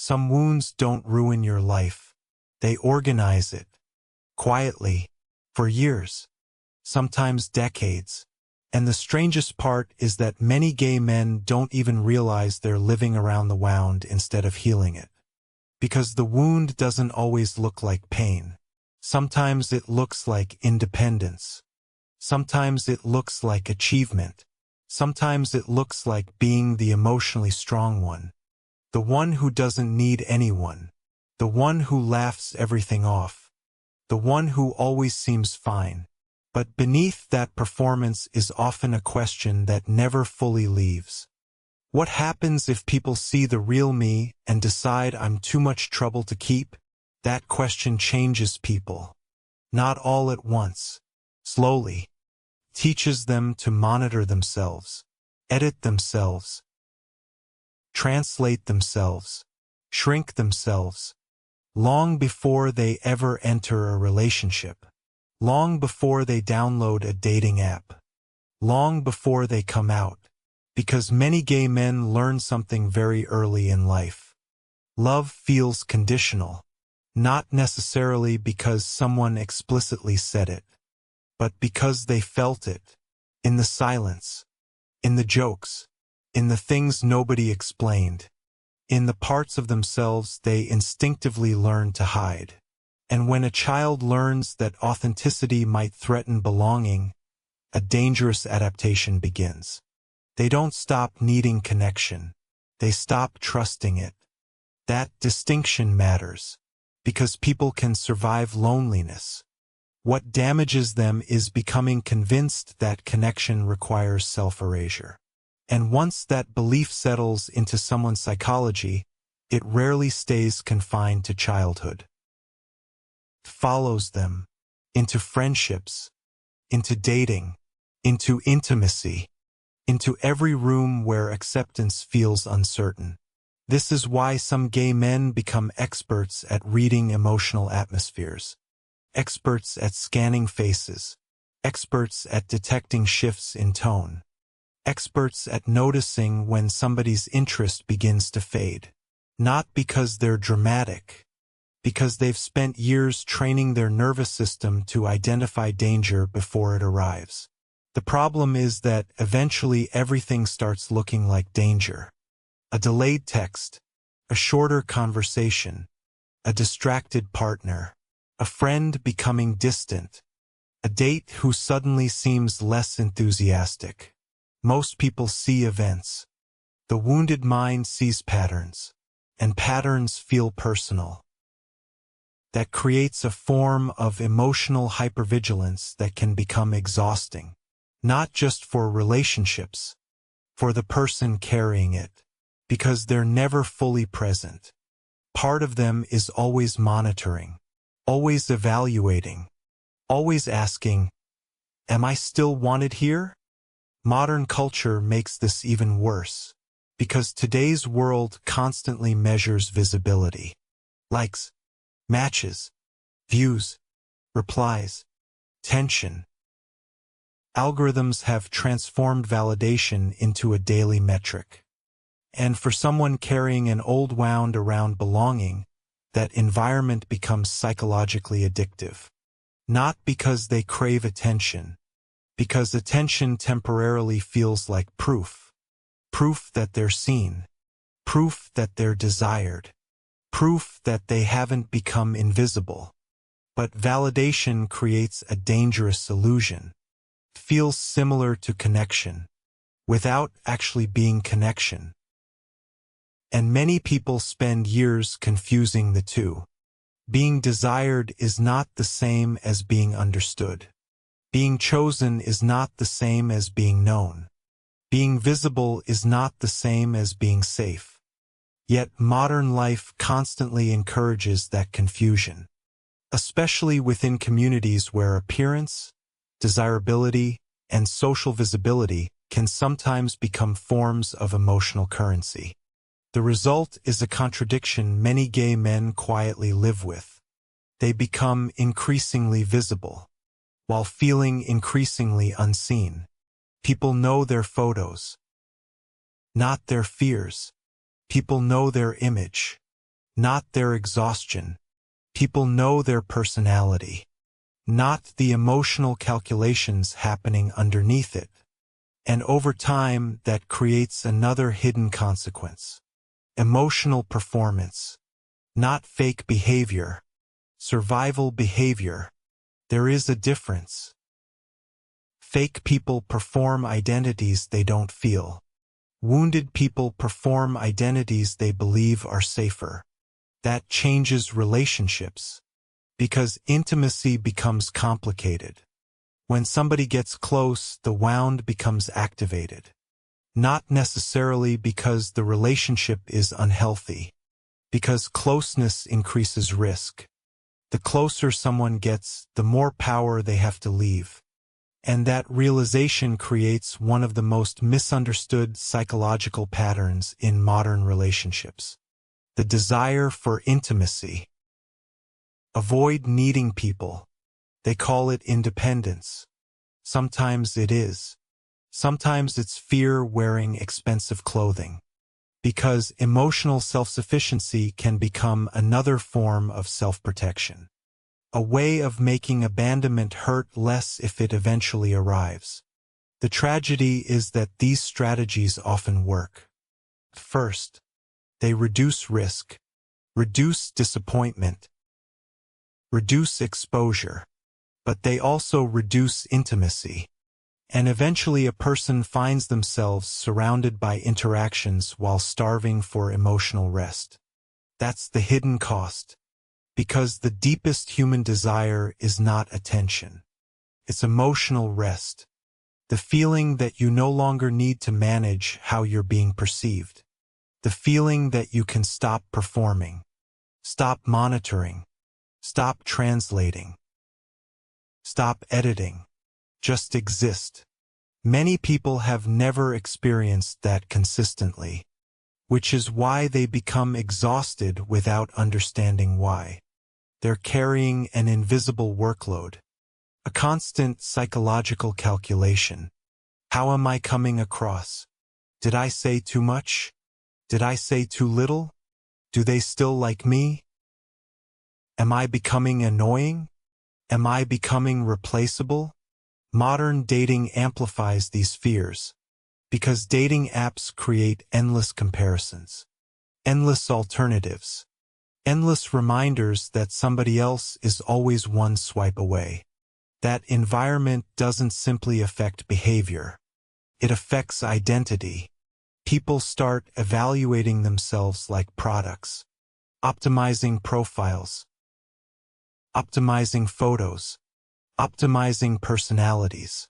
Some wounds don't ruin your life. They organize it. Quietly. For years. Sometimes decades. And the strangest part is that many gay men don't even realize they're living around the wound instead of healing it. Because the wound doesn't always look like pain. Sometimes it looks like independence. Sometimes it looks like achievement. Sometimes it looks like being the emotionally strong one. The one who doesn't need anyone. The one who laughs everything off. The one who always seems fine. But beneath that performance is often a question that never fully leaves. What happens if people see the real me and decide I'm too much trouble to keep? That question changes people. Not all at once. Slowly. Teaches them to monitor themselves. Edit themselves. Translate themselves. Shrink themselves. Long before they ever enter a relationship. Long before they download a dating app. Long before they come out. Because many gay men learn something very early in life. Love feels conditional. Not necessarily because someone explicitly said it, but because they felt it. In the silence. In the jokes. In the things nobody explained. In the parts of themselves they instinctively learn to hide. And when a child learns that authenticity might threaten belonging, a dangerous adaptation begins. They don't stop needing connection. They stop trusting it. That distinction matters, because people can survive loneliness. What damages them is becoming convinced that connection requires self-erasure. And once that belief settles into someone's psychology, it rarely stays confined to childhood. It follows them into friendships, into dating, into intimacy, into every room where acceptance feels uncertain. This is why some gay men become experts at reading emotional atmospheres, experts at scanning faces, experts at detecting shifts in tone, experts at noticing when somebody's interest begins to fade. Not because they're dramatic, because they've spent years training their nervous system to identify danger before it arrives. The problem is that eventually everything starts looking like danger. A delayed text, a shorter conversation, a distracted partner, a friend becoming distant, a date who suddenly seems less enthusiastic. Most people see events. The wounded mind sees patterns, and patterns feel personal. That creates a form of emotional hypervigilance that can become exhausting. Not just for relationships, for the person carrying it, because they're never fully present. Part of them is always monitoring, always evaluating, always asking, am I still wanted here? Modern culture makes this even worse, because today's world constantly measures visibility. Likes, matches, views, replies, tension. Algorithms have transformed validation into a daily metric. And for someone carrying an old wound around belonging, that environment becomes psychologically addictive. Not because they crave attention, because attention temporarily feels like proof. Proof that they're seen. Proof that they're desired. Proof that they haven't become invisible. But validation creates a dangerous illusion. Feels similar to connection, without actually being connection. And many people spend years confusing the two. Being desired is not the same as being understood. Being chosen is not the same as being known. Being visible is not the same as being safe. Yet modern life constantly encourages that confusion, especially within communities where appearance, desirability, and social visibility can sometimes become forms of emotional currency. The result is a contradiction many gay men quietly live with. They become increasingly visible, while feeling increasingly unseen. People know their photos, not their fears. People know their image, not their exhaustion. People know their personality, not the emotional calculations happening underneath it. And over time, that creates another hidden consequence. Emotional performance, not fake behavior, survival behavior. There is a difference. Fake people perform identities they don't feel. Wounded people perform identities they believe are safer. That changes relationships, because intimacy becomes complicated. When somebody gets close, the wound becomes activated. Not necessarily because the relationship is unhealthy, because closeness increases risk. The closer someone gets, the more power they have to leave. And that realization creates one of the most misunderstood psychological patterns in modern relationships. The desire for intimacy. Avoid needing people. They call it independence. Sometimes it is. Sometimes it's fear wearing expensive clothing. Because emotional self-sufficiency can become another form of self-protection. A way of making abandonment hurt less if it eventually arrives. The tragedy is that these strategies often work. First, they reduce risk, reduce disappointment, reduce exposure, but they also reduce intimacy. And eventually a person finds themselves surrounded by interactions while starving for emotional rest. That's the hidden cost. Because the deepest human desire is not attention. It's emotional rest. The feeling that you no longer need to manage how you're being perceived. The feeling that you can stop performing. Stop monitoring. Stop translating. Stop editing. Just exist. Many people have never experienced that consistently, which is why they become exhausted without understanding why. They're carrying an invisible workload, a constant psychological calculation. How am I coming across? Did I say too much? Did I say too little? Do they still like me? Am I becoming annoying? Am I becoming replaceable? Modern dating amplifies these fears, because dating apps create endless comparisons, endless alternatives, endless reminders that somebody else is always one swipe away. That environment doesn't simply affect behavior. It affects identity. People start evaluating themselves like products, optimizing profiles, optimizing photos, optimizing personalities,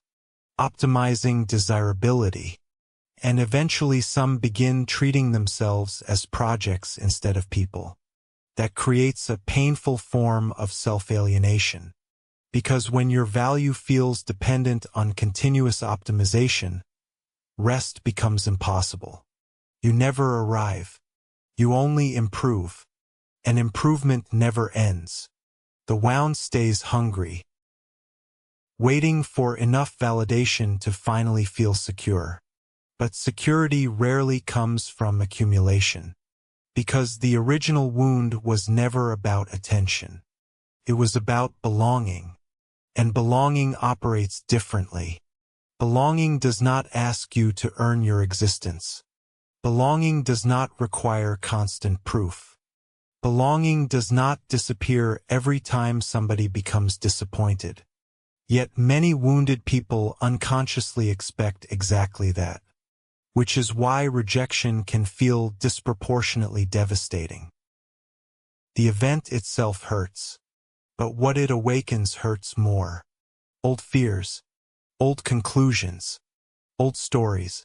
optimizing desirability, and eventually some begin treating themselves as projects instead of people. That creates a painful form of self-alienation, because when your value feels dependent on continuous optimization, rest becomes impossible. You never arrive. You only improve. And improvement never ends. The wound stays hungry, waiting for enough validation to finally feel secure. But security rarely comes from accumulation. Because the original wound was never about attention. It was about belonging. And belonging operates differently. Belonging does not ask you to earn your existence. Belonging does not require constant proof. Belonging does not disappear every time somebody becomes disappointed. Yet many wounded people unconsciously expect exactly that. Which is why rejection can feel disproportionately devastating. The event itself hurts, but what it awakens hurts more. Old fears, old conclusions, old stories,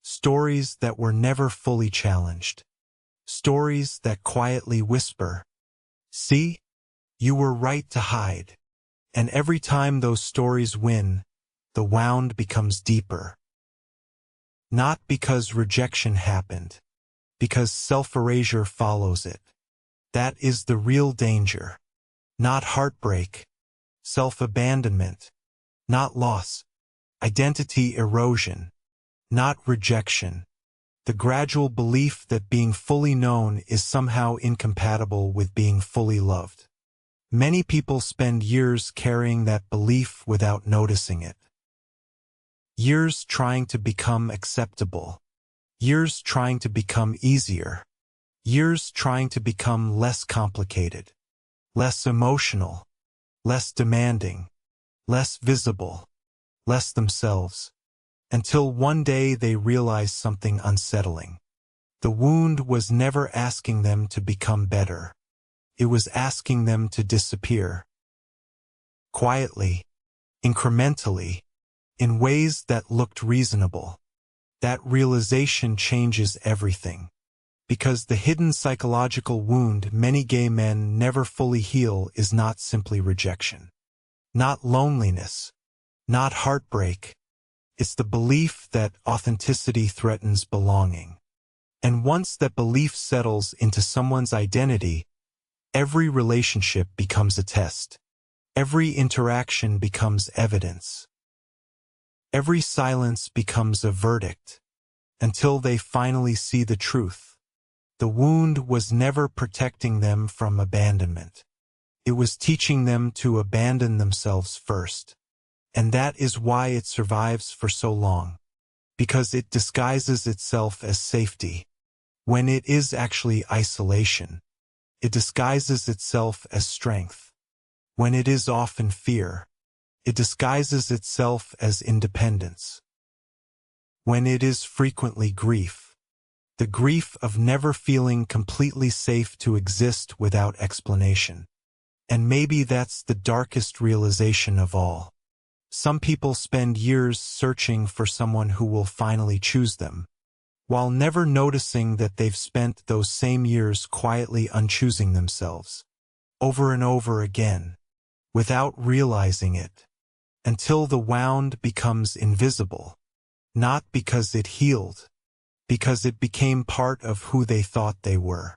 stories that were never fully challenged, stories that quietly whisper, "See, you were right to hide." And every time those stories win, the wound becomes deeper. Not because rejection happened, because self-erasure follows it. That is the real danger. Not heartbreak, self-abandonment, not loss, identity erosion, not rejection, The gradual belief that being fully known is somehow incompatible with being fully loved. Many people spend years carrying that belief without noticing it. Years trying to become acceptable. Years trying to become easier. Years trying to become less complicated, less emotional, less demanding, less visible, less themselves, until one day they realize something unsettling. The wound was never asking them to become better. It was asking them to disappear. Quietly, incrementally, in ways that looked reasonable. That realization changes everything. Because the hidden psychological wound many gay men never fully heal is not simply rejection. Not loneliness. Not heartbreak. It's the belief that authenticity threatens belonging. And once that belief settles into someone's identity, every relationship becomes a test. Every interaction becomes evidence. Every silence becomes a verdict, until they finally see the truth. The wound was never protecting them from abandonment. It was teaching them to abandon themselves first. And that is why it survives for so long. Because it disguises itself as safety, when it is actually isolation. It disguises itself as strength, when it is often fear. It disguises itself as independence, when it is frequently grief. The grief of never feeling completely safe to exist without explanation. And maybe that's the darkest realization of all. Some people spend years searching for someone who will finally choose them, while never noticing that they've spent those same years quietly unchoosing themselves, over and over again, without realizing it, until the wound becomes invisible, not because it healed, because it became part of who they thought they were.